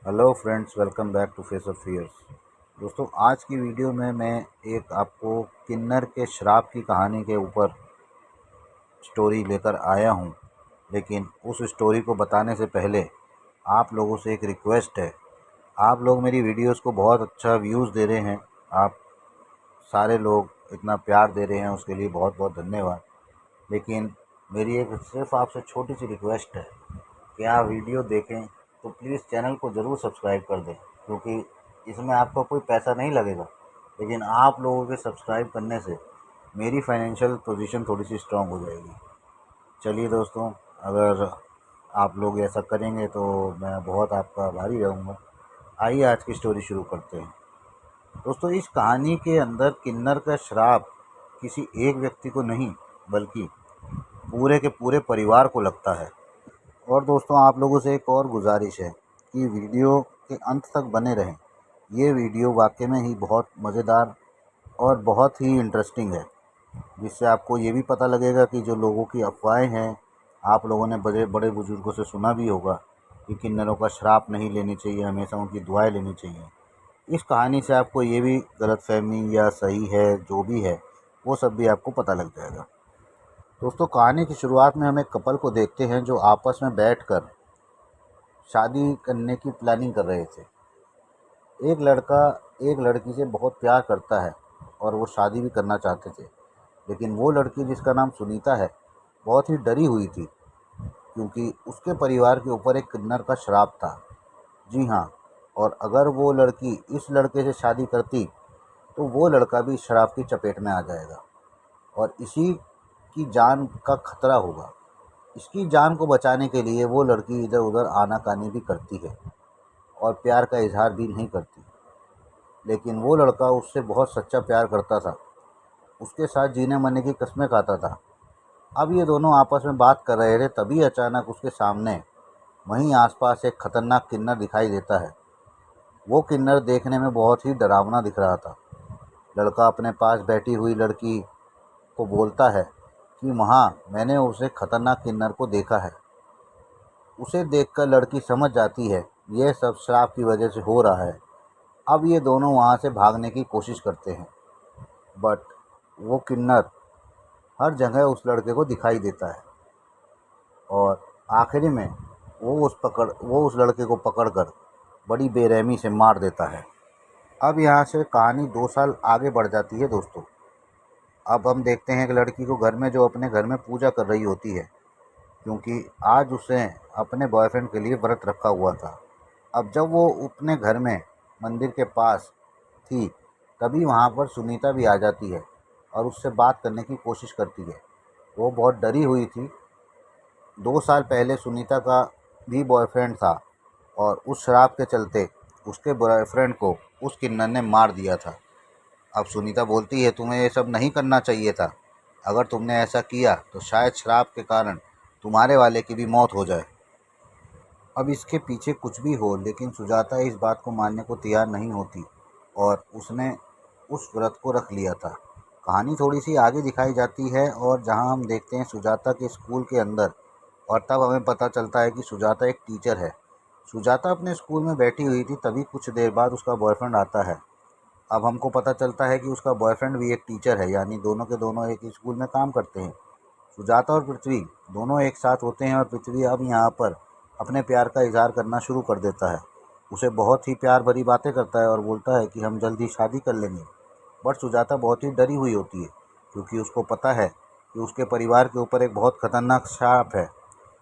Hello friends, welcome back to face of fears. दोस्तों, आज की वीडियो में मैं एक आपको किन्नर के श्राप की कहानी के ऊपर स्टोरी लेकर आया हूं। लेकिन उस स्टोरी को बताने से पहले आप लोगों से एक रिक्वेस्ट है। आप लोग मेरी वीडियोस को बहुत अच्छा व्यूज़ दे रहे हैं। आप सारे लोग इतना प्यार दे रहे हैं, उसके लिए बहुत बहुत धन्यवाद। लेकिन मेरी एक सिर्फ आपसे छोटी सी रिक्वेस्ट है कि आप वीडियो देखें तो प्लीज़ चैनल को ज़रूर सब्सक्राइब कर दें, क्योंकि इसमें आपका कोई पैसा नहीं लगेगा। लेकिन आप लोगों के सब्सक्राइब करने से मेरी फाइनेंशियल पोजीशन थोड़ी सी स्ट्रांग हो जाएगी। चलिए दोस्तों, अगर आप लोग ऐसा करेंगे तो मैं बहुत आपका आभारी रहूँगा। आइए आज की स्टोरी शुरू करते हैं। दोस्तों, इस कहानी के अंदर किन्नर का श्राप किसी एक व्यक्ति को नहीं, बल्कि पूरे के पूरे परिवार को लगता है। और दोस्तों, आप लोगों से एक और गुजारिश है कि वीडियो के अंत तक बने रहें। ये वीडियो वाकई में ही बहुत मज़ेदार और बहुत ही इंटरेस्टिंग है, जिससे आपको ये भी पता लगेगा कि जो लोगों की अफवाहें हैं, आप लोगों ने बड़े बड़े बुजुर्गों से सुना भी होगा कि किन्नरों का श्राप नहीं लेनी चाहिए, हमेशा उनकी दुआएं लेनी चाहिए। इस कहानी से आपको ये भी गलतफहमी या सही है जो भी है, वो सब भी आपको पता लग जाएगा। दोस्तों, कहानी की शुरुआत में हम एक कपल को देखते हैं जो आपस में बैठकर शादी करने की प्लानिंग कर रहे थे। एक लड़का एक लड़की से बहुत प्यार करता है और वो शादी भी करना चाहते थे। लेकिन वो लड़की, जिसका नाम सुनीता है, बहुत ही डरी हुई थी, क्योंकि उसके परिवार के ऊपर एक किन्नर का श्राप था। जी हाँ, और अगर वो लड़की इस लड़के से शादी करती तो वो लड़का भी श्राप की चपेट में आ जाएगा और इसी की जान का खतरा होगा। इसकी जान को बचाने के लिए वो लड़की इधर उधर आनाकानी भी करती है और प्यार का इजहार भी नहीं करती। लेकिन वो लड़का उससे बहुत सच्चा प्यार करता था, उसके साथ जीने मरने की कस्में खाता था। अब ये दोनों आपस में बात कर रहे थे, तभी अचानक उसके सामने वहीं आसपास एक खतरनाक किन्नर दिखाई देता है। वो किन्नर देखने में बहुत ही डरावना दिख रहा था। लड़का अपने पास बैठी हुई लड़की को बोलता है कि वहाँ मैंने उसे खतरनाक किन्नर को देखा है। उसे देखकर लड़की समझ जाती है यह सब श्राप की वजह से हो रहा है। अब ये दोनों वहाँ से भागने की कोशिश करते हैं, बट वो किन्नर हर जगह उस लड़के को दिखाई देता है और आखिरी में वो उस लड़के को पकड़कर बड़ी बेरहमी से मार देता है। अब यहाँ से कहानी 2 साल आगे बढ़ जाती है दोस्तों। अब हम देखते हैं कि लड़की को घर में, जो अपने घर में पूजा कर रही होती है, क्योंकि आज उसे अपने बॉयफ्रेंड के लिए व्रत रखा हुआ था। अब जब वो अपने घर में मंदिर के पास थी, तभी वहाँ पर सुनीता भी आ जाती है और उससे बात करने की कोशिश करती है। वो बहुत डरी हुई थी। 2 साल पहले सुनीता का भी बॉयफ्रेंड था और उस शराब के चलते उसके बॉयफ्रेंड को उस किन्नर ने मार दिया था। अब सुनीता बोलती है, तुम्हें ये सब नहीं करना चाहिए था। अगर तुमने ऐसा किया तो शायद शराब के कारण तुम्हारे वाले की भी मौत हो जाए। अब इसके पीछे कुछ भी हो, लेकिन सुजाता इस बात को मानने को तैयार नहीं होती और उसने उस व्रत को रख लिया था। कहानी थोड़ी सी आगे दिखाई जाती है और जहां हम देखते हैं सुजाता के स्कूल के अंदर, और तब हमें पता चलता है कि सुजाता एक टीचर है। सुजाता अपने स्कूल में बैठी हुई थी, तभी कुछ देर बाद उसका बॉयफ्रेंड आता है। अब हमको पता चलता है कि उसका बॉयफ्रेंड भी एक टीचर है, यानी दोनों के दोनों एक ही स्कूल में काम करते हैं। सुजाता और पृथ्वी दोनों एक साथ होते हैं और पृथ्वी अब यहाँ पर अपने प्यार का इजहार करना शुरू कर देता है। उसे बहुत ही प्यार भरी बातें करता है और बोलता है कि हम जल्द ही शादी कर लेंगे। बट सुजाता बहुत ही डरी हुई होती है, क्योंकि उसको पता है कि उसके परिवार के ऊपर एक बहुत खतरनाक श्राप है।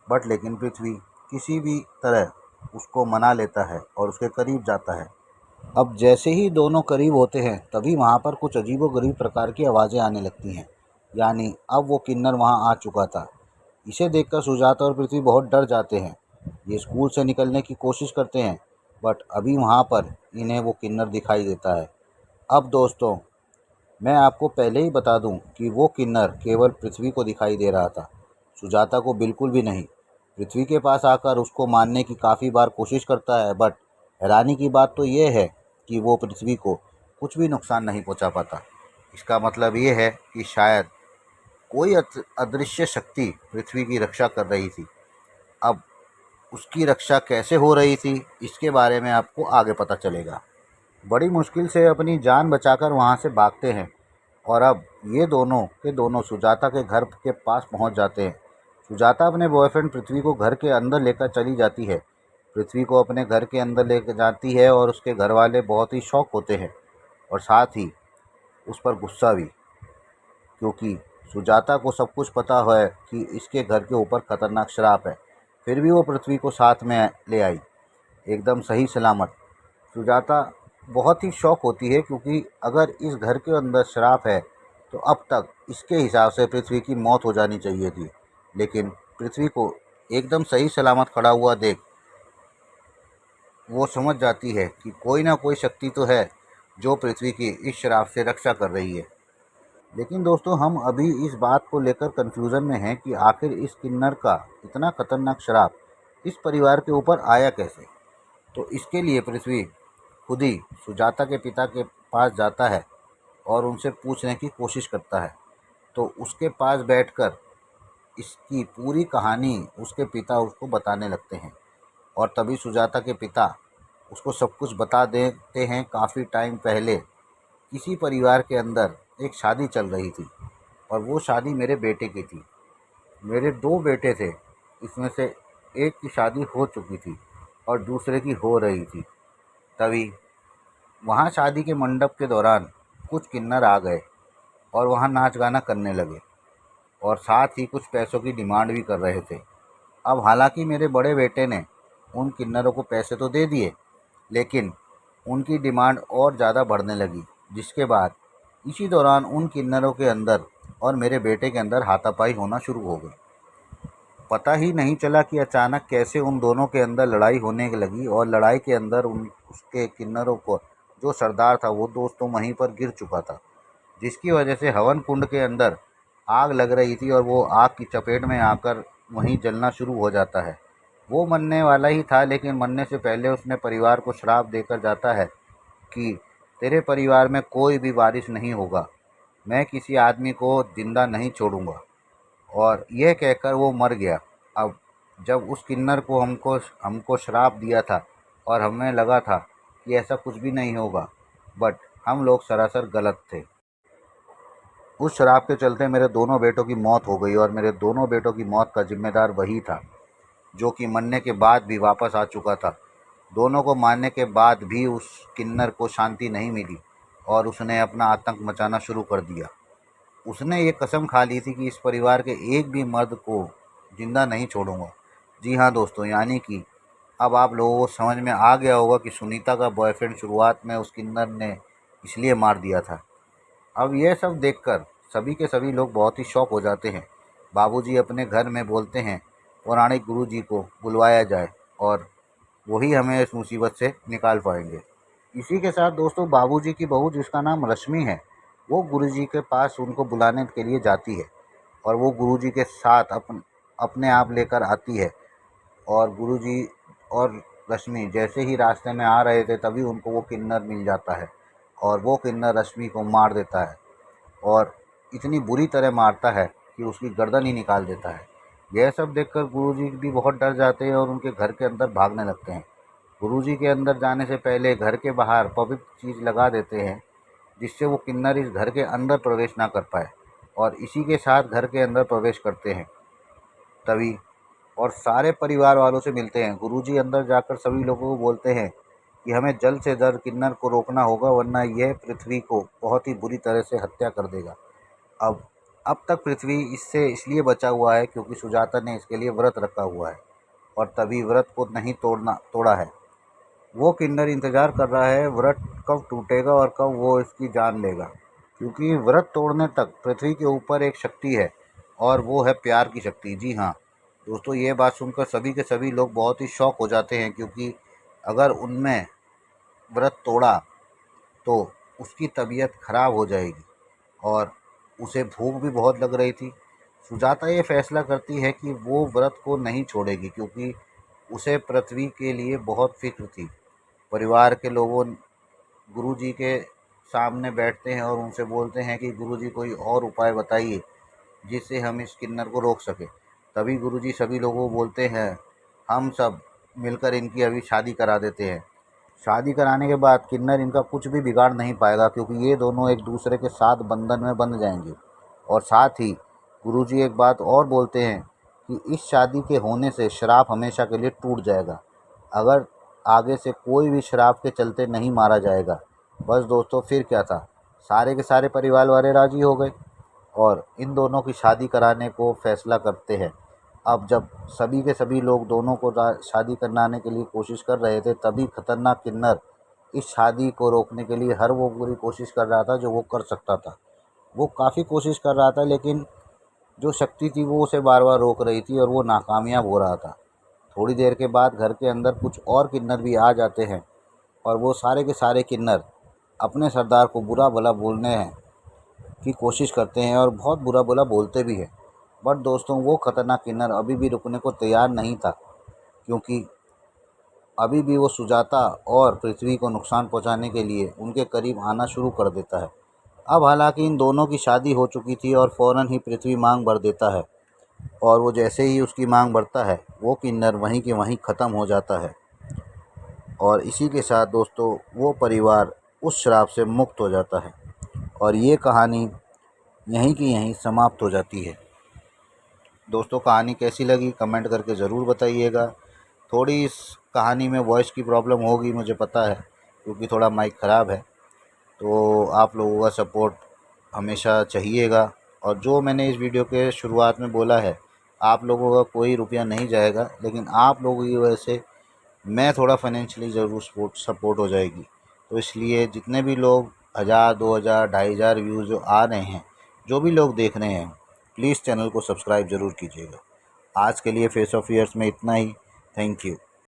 बट लेकिन पृथ्वी किसी भी तरह उसको मना लेता है और उसके करीब जाता है। अब जैसे ही दोनों करीब होते हैं, तभी वहाँ पर कुछ अजीबोगरीब प्रकार की आवाज़ें आने लगती हैं, यानी अब वो किन्नर वहाँ आ चुका था। इसे देखकर सुजाता और पृथ्वी बहुत डर जाते हैं। ये स्कूल से निकलने की कोशिश करते हैं, बट अभी वहाँ पर इन्हें वो किन्नर दिखाई देता है। अब दोस्तों, मैं आपको पहले ही बता दूं कि वो किन्नर केवल पृथ्वी को दिखाई दे रहा था, सुजाता को बिल्कुल भी नहीं। पृथ्वी के पास आकर उसको मारने की काफ़ी बार कोशिश करता है, बट हैरानी की बात तो ये है कि वो पृथ्वी को कुछ भी नुकसान नहीं पहुंचा पाता। इसका मतलब ये है कि शायद कोई अदृश्य शक्ति पृथ्वी की रक्षा कर रही थी। अब उसकी रक्षा कैसे हो रही थी, इसके बारे में आपको आगे पता चलेगा। बड़ी मुश्किल से अपनी जान बचाकर वहाँ से भागते हैं और अब ये दोनों के दोनों सुजाता के घर के पास पहुँच जाते हैं। सुजाता अपने बॉयफ्रेंड पृथ्वी को घर के अंदर लेकर चली जाती है। पृथ्वी को अपने घर के अंदर लेकर जाती है और उसके घर वाले बहुत ही शौक होते हैं और साथ ही उस पर गुस्सा भी, क्योंकि सुजाता को सब कुछ पता है कि इसके घर के ऊपर खतरनाक श्राप है। फिर भी वो पृथ्वी को साथ में ले आई, एकदम सही सलामत। सुजाता बहुत ही शौक होती है, क्योंकि अगर इस घर के अंदर श्राप है तो अब तक इसके हिसाब से पृथ्वी की मौत हो जानी चाहिए थी। लेकिन पृथ्वी को एकदम सही सलामत खड़ा हुआ देख वो समझ जाती है कि कोई ना कोई शक्ति तो है जो पृथ्वी की इस श्राप से रक्षा कर रही है। लेकिन दोस्तों, हम अभी इस बात को लेकर कंफ्यूजन में हैं कि आखिर इस किन्नर का इतना खतरनाक श्राप इस परिवार के ऊपर आया कैसे। तो इसके लिए पृथ्वी खुद ही सुजाता के पिता के पास जाता है और उनसे पूछने की कोशिश करता है। तो उसके पास बैठकर इसकी पूरी कहानी उसके पिता उसको बताने लगते हैं और तभी सुजाता के पिता उसको सब कुछ बता देते हैं। काफ़ी टाइम पहले किसी परिवार के अंदर एक शादी चल रही थी और वो शादी मेरे बेटे की थी। मेरे 2 बेटे थे, इसमें से एक की शादी हो चुकी थी और दूसरे की हो रही थी। तभी वहाँ शादी के मंडप के दौरान कुछ किन्नर आ गए और वहाँ नाच गाना करने लगे और साथ ही कुछ पैसों की डिमांड भी कर रहे थे। अब हालांकि मेरे बड़े बेटे ने उन किन्नरों को पैसे तो दे दिए, लेकिन उनकी डिमांड और ज़्यादा बढ़ने लगी, जिसके बाद इसी दौरान उन किन्नरों के अंदर और मेरे बेटे के अंदर हाथापाई होना शुरू हो गई। पता ही नहीं चला कि अचानक कैसे उन दोनों के अंदर लड़ाई होने लगी और लड़ाई के अंदर उसके किन्नरों को जो सरदार था वो दोस्तों वहीं पर गिर चुका था, जिसकी वजह से हवन कुंड के अंदर आग लग रही थी और वो आग की चपेट में आकर वहीं जलना शुरू हो जाता है। वो मरने वाला ही था, लेकिन मरने से पहले उसने परिवार को श्राप देकर जाता है कि तेरे परिवार में कोई भी वारिस नहीं होगा, मैं किसी आदमी को जिंदा नहीं छोड़ूंगा। और यह कहकर वो मर गया। अब जब उस किन्नर को हमको हमको श्राप दिया था और हमें लगा था कि ऐसा कुछ भी नहीं होगा, बट हम लोग सरासर गलत थे। उस शराब के चलते मेरे दोनों बेटों की मौत हो गई और मेरे दोनों बेटों की मौत का जिम्मेदार वही था, जो कि मरने के बाद भी वापस आ चुका था। दोनों को मारने के बाद भी उस किन्नर को शांति नहीं मिली और उसने अपना आतंक मचाना शुरू कर दिया। उसने ये कसम खा ली थी कि इस परिवार के एक भी मर्द को जिंदा नहीं छोड़ूंगा। जी हाँ दोस्तों, यानी कि अब आप लोगों को समझ में आ गया होगा कि सुनीता का बॉयफ्रेंड शुरुआत में उस किन्नर ने इसलिए मार दिया था। अब यह सब देखकर सभी के सभी लोग बहुत ही शॉक हो जाते हैं। बाबूजी अपने घर में बोलते हैं पौराणिक गुरुजी को बुलवाया जाए और वही हमें इस मुसीबत से निकाल पाएंगे। इसी के साथ दोस्तों, बाबूजी की बहू जिसका नाम रश्मि है, वो गुरुजी के पास उनको बुलाने के लिए जाती है और वो गुरुजी के साथ अपने आप लेकर आती है। और गुरुजी और रश्मि जैसे ही रास्ते में आ रहे थे तभी उनको वो किन्नर मिल जाता है और वो किन्नर रश्मि को मार देता है और इतनी बुरी तरह मारता है कि उसकी गर्दन ही निकाल देता है। यह सब देखकर गुरुजी भी बहुत डर जाते हैं और उनके घर के अंदर भागने लगते हैं। गुरुजी के अंदर जाने से पहले घर के बाहर पवित्र चीज़ लगा देते हैं, जिससे वो किन्नर इस घर के अंदर प्रवेश ना कर पाए, और इसी के साथ घर के अंदर प्रवेश करते हैं तभी और सारे परिवार वालों से मिलते हैं। गुरुजी अंदर जाकर सभी लोगों को बोलते हैं कि हमें जल्द से जल्द किन्नर को रोकना होगा, वरना यह पृथ्वी को बहुत ही बुरी तरह से हत्या कर देगा। अब अब तक पृथ्वी इससे इसलिए बचा हुआ है क्योंकि सुजाता ने इसके लिए व्रत रखा हुआ है और तभी व्रत को नहीं तोड़ा है। वो किन्नर इंतज़ार कर रहा है व्रत कब टूटेगा और कब वो इसकी जान लेगा, क्योंकि व्रत तोड़ने तक पृथ्वी के ऊपर एक शक्ति है और वो है प्यार की शक्ति। जी हाँ दोस्तों, ये बात सुनकर सभी के सभी लोग बहुत ही शॉक हो जाते हैं, क्योंकि अगर उनमें व्रत तोड़ा तो उसकी तबीयत खराब हो जाएगी और उसे भूख भी बहुत लग रही थी। सुजाता ये फैसला करती है कि वो व्रत को नहीं छोड़ेगी, क्योंकि उसे पृथ्वी के लिए बहुत फिक्र थी। परिवार के लोगों गुरुजी के सामने बैठते हैं और उनसे बोलते हैं कि गुरुजी कोई और उपाय बताइए जिससे हम इस किन्नर को रोक सकें। तभी गुरुजी सभी लोगों को बोलते हैं हम सब मिलकर इनकी अभी शादी करा देते हैं। शादी कराने के बाद किन्नर इनका कुछ भी बिगाड़ नहीं पाएगा, क्योंकि ये दोनों एक दूसरे के साथ बंधन में बंध जाएंगे। और साथ ही गुरुजी एक बात और बोलते हैं कि इस शादी के होने से श्राप हमेशा के लिए टूट जाएगा, अगर आगे से कोई भी श्राप के चलते नहीं मारा जाएगा। बस दोस्तों, फिर क्या था, सारे के सारे परिवार वाले राज़ी हो गए और इन दोनों की शादी कराने को फैसला करते हैं। अब जब सभी के सभी लोग दोनों को शादी कराने के लिए कोशिश कर रहे थे, तभी खतरनाक किन्नर इस शादी को रोकने के लिए हर वो पूरी कोशिश कर रहा था जो वो कर सकता था। वो काफ़ी कोशिश कर रहा था, लेकिन जो शक्ति थी वो उसे बार बार रोक रही थी और वो नाकामयाब हो रहा था। थोड़ी देर के बाद घर के अंदर कुछ और किन्नर भी आ जाते हैं और वो सारे के सारे किन्नर अपने सरदार को बुरा भला बोलने की कोशिश करते हैं और बहुत बुरा भला बोलते भी हैं। बट दोस्तों, वो खतरनाक किन्नर अभी भी रुकने को तैयार नहीं था, क्योंकि अभी भी वो सुजाता और पृथ्वी को नुकसान पहुंचाने के लिए उनके करीब आना शुरू कर देता है। अब हालांकि इन दोनों की शादी हो चुकी थी और फ़ौरन ही पृथ्वी मांग भर देता है, और वो जैसे ही उसकी मांग बढ़ता है वो किन्नर वहीं के वहीं ख़त्म हो जाता है। और इसी के साथ दोस्तों, वो परिवार उस श्राप से मुक्त हो जाता है और ये कहानी यहीं की यहीं समाप्त हो जाती है। दोस्तों, कहानी कैसी लगी कमेंट करके ज़रूर बताइएगा। थोड़ी इस कहानी में वॉइस की प्रॉब्लम होगी, मुझे पता है, क्योंकि थोड़ा माइक ख़राब है। तो आप लोगों का सपोर्ट हमेशा चाहिएगा। और जो मैंने इस वीडियो के शुरुआत में बोला है, आप लोगों का कोई रुपया नहीं जाएगा, लेकिन आप लोगों की वजह से मैं थोड़ा फाइनेंशियली ज़रूर सपोर्ट हो जाएगी। तो इसलिए जितने भी लोग 1000, 2000, 2500 व्यूज़ जो आ रहे हैं, जो भी लोग देख रहे हैं, प्लीज़ चैनल को सब्सक्राइब ज़रूर कीजिएगा। आज के लिए फेस ऑफ ईयर्स में इतना ही। Thank you.